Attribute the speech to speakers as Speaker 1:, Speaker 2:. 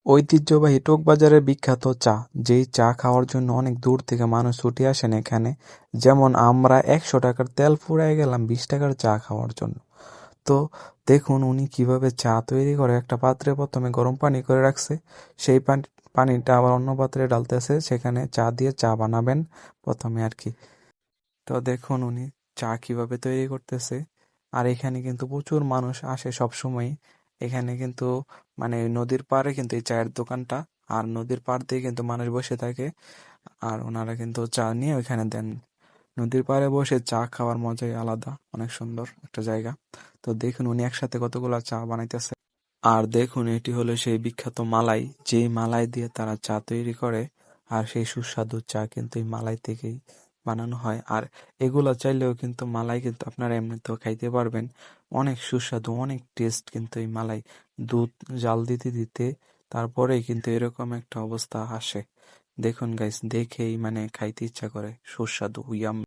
Speaker 1: ঐতিহ্যবাহী টুকবাজারের বিখ্যাত চা, যেই চা খাওয়ার জন্য অনেক দূর থেকে মানুষ ছুটে আসেন এখানে। যেমন আমরা 100 টাকার তেল ফুরায় গেলাম 20 টাকার চা খাওয়ার জন্য। তো দেখুন উনি কিভাবে চা তৈরি করে। একটা পাত্রে প্রথমে গরম পানি করে রাখছে, সেই পানিটা আবার অন্য পাত্রে ডালতেছে, সেখানে চা দিয়ে চা বানাবেন প্রথমে আর কি। তো দেখুন উনি চা কিভাবে তৈরি করতেছে। আর এখানে কিন্তু প্রচুর মানুষ আসে সব সময়। এখানে কিন্তু মানে নদীর পাড়ে কিন্তু এই চায়ের দোকানটা, আর নদীর পাড় দিয়ে কিন্তু মানুষ বসে থাকে, আর ওনারা কিন্তু চা নিয়ে ওইখানে দেন। নদীর পাড়ে বসে চা খাওয়ার মজাই আলাদা, অনেক সুন্দর একটা জায়গা। তো দেখুন উনি একসাথে কতগুলা চা বানাইতেছে। আর দেখুন এটি হলো সেই বিখ্যাত মালাই, যেই মালাই দিয়ে তারা চা তৈরি করে। আর সেই সুস্বাদু চা কিন্তু এই মালাই থেকেই বানানো হয়। আর এগুলা চাইলেও কিন্তু মালাই কিন্তু আপনারা এমনিতেও খাইতে পারবেন। অনেক সুস্বাদু, অনেক টেস্ট কিন্তু এই মালাই। দুধ জাল দিতে দিতে তারপরেই কিন্তু এরকম একটা অবস্থা আসে। দেখুন গাইস, দেখেই মানে খাইতে ইচ্ছা করে, সুস্বাদু ইয়াম।